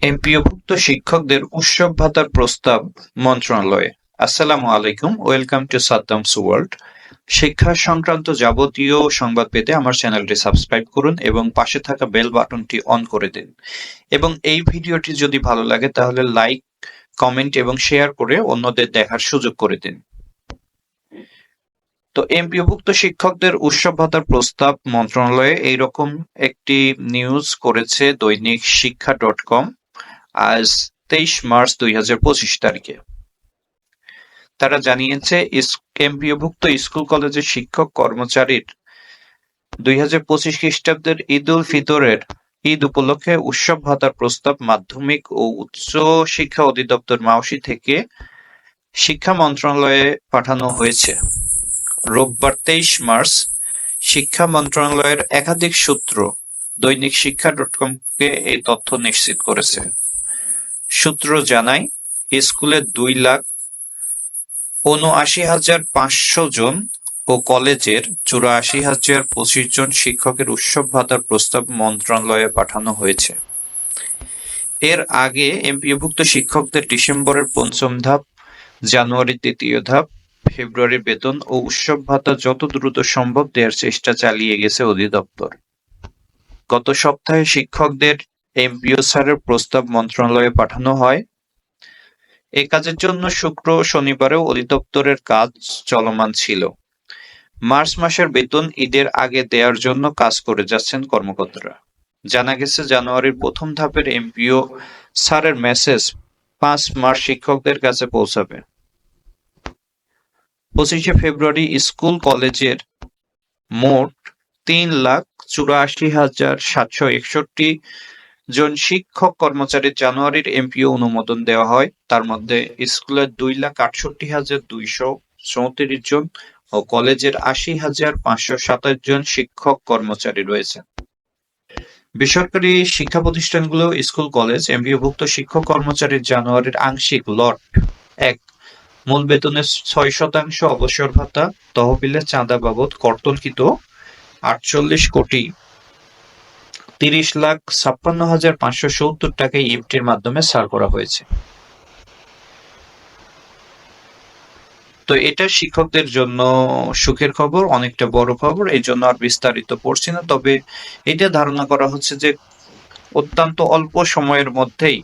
এমপিওভুক্ত শিক্ষকদের উৎসব ভাতার প্রস্তাব মন্ত্রণালয়ে। আসসালামু আলাইকুম, ওয়েলকাম টু সাদ্দামস ওয়ার্ল্ড। শিক্ষা সংক্রান্ত যাবতীয় সংবাদ পেতে আমার চ্যানেলটি সাবস্ক্রাইব করুন এবং পাশে থাকা বেল বাটনটি অন করে দিন। এবং এই ভিডিওটি যদি ভালো লাগে তাহলে লাইক, কমেন্ট এবং শেয়ার করে অন্যদের দেখার সুযোগ করে দিন। তো এমপিওভুক্ত শিক্ষকদের উৎসব ভাতার প্রস্তাব মন্ত্রণালয়ে এইরকম একটি নিউজ করেছে দৈনিক শিক্ষা.com আজ 23 মার্চ 2025 তারিখে। তারা জানিয়েছে এমপিওভুক্ত স্কুল কলেজের শিক্ষক কর্মচারীর 2025 খ্রিস্টাব্দের ঈদ উল ফিতরের ঈদ উপলক্ষে উৎসব ভাতার প্রস্তাব মাধ্যমিক ও উচ্চ শিক্ষা অধিদপ্তর মাওসি থেকে শিক্ষা মন্ত্রণালয়ে পাঠানো হয়েছে। রোববার 23 মার্চ শিক্ষা মন্ত্রণালয়ের একাধিক সূত্র দৈনিক শিক্ষা.com-কে এই তথ্য নিশ্চিত করেছে। সূত্র জানায়, স্কুলের 2,79,500 জন ও কলেজের 84,025 জন শিক্ষকের উৎসব ভাতার প্রস্তাব মন্ত্রণালয়ে পাঠানো হয়েছে। এর আগে এমপিওভুক্ত শিক্ষকদের ডিসেম্বরের পঞ্চম ধাপ, জানুয়ারির দ্বিতীয় ধাপ, ফেব্রুয়ারির বেতন ও উৎসব ভাতা যত দ্রুত সম্ভব দেওয়ার চেষ্টা চালিয়ে গেছে অধিদপ্তর। গত সপ্তাহে শিক্ষকদের এমপিও স্যারের প্রস্তাব মন্ত্রণালয়ে পাঠানো হয়। এ কাজের জন্য শুক্র ও শনিবারেও অধিদপ্তরের কাজ চলমান ছিল। মার্চ মাসের বেতন ঈদের আগে দেওয়ার জন্য কাজ করে যাচ্ছেন কর্মকর্তারা। জানা গেছে, জানুয়ারির প্রথম ধাপের এমপিও স্যারের মেসেজ 5 মার্চ শিক্ষকদের কাছে পৌঁছাবে। 25 ফেব্রুয়ারি স্কুল কলেজের মোট 3,84,761 জন শিক্ষক কর্মচারীর জানুয়ারির এমপিও অনুমোদন দেওয়া হয়। তার মধ্যে স্কুলের 2,68,234 জন ও কলেজের 80,527 জন শিক্ষক কর্মচারী রয়েছে। বেসরকারি শিক্ষা প্রতিষ্ঠানগুলো, স্কুল কলেজ এমপিওভুক্ত শিক্ষক কর্মচারীর জানুয়ারির আংশিক লট 1 মূল বেতনের 6% অবসর ভাতা তহবিলের চাঁদা বাবদ কর্তনকৃত 48,30,56,570 টাকায় ইফটির মাধ্যমে ছাড় করা হয়েছে। তো এটা শিক্ষকদের জন্য সুখের খবর, অনেকটা বড় খবর, এই জন্য আর বিস্তারিত পড়ছি না। তবে এটা ধারণা করা হচ্ছে যে অত্যন্ত অল্প সময়ের মধ্যেই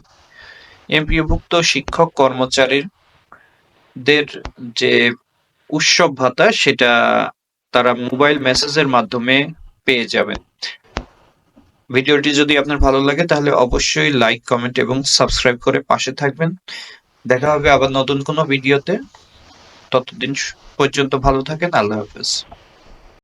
এমপিওভুক্ত শিক্ষক কর্মচারীদের যে উৎসব ভাতা সেটা তারা মোবাইল মেসেজের মাধ্যমে পেয়ে যাবেন। ভিডিওটি যদি আপনার ভালো লাগে তাহলে অবশ্যই লাইক, কমেন্ট এবং সাবস্ক্রাইব করে পাশে থাকবেন। দেখা হবে আবার নতুন কোনো ভিডিওতে। ততদিন পর্যন্ত ভালো থাকেন। আল্লাহ হাফেজ।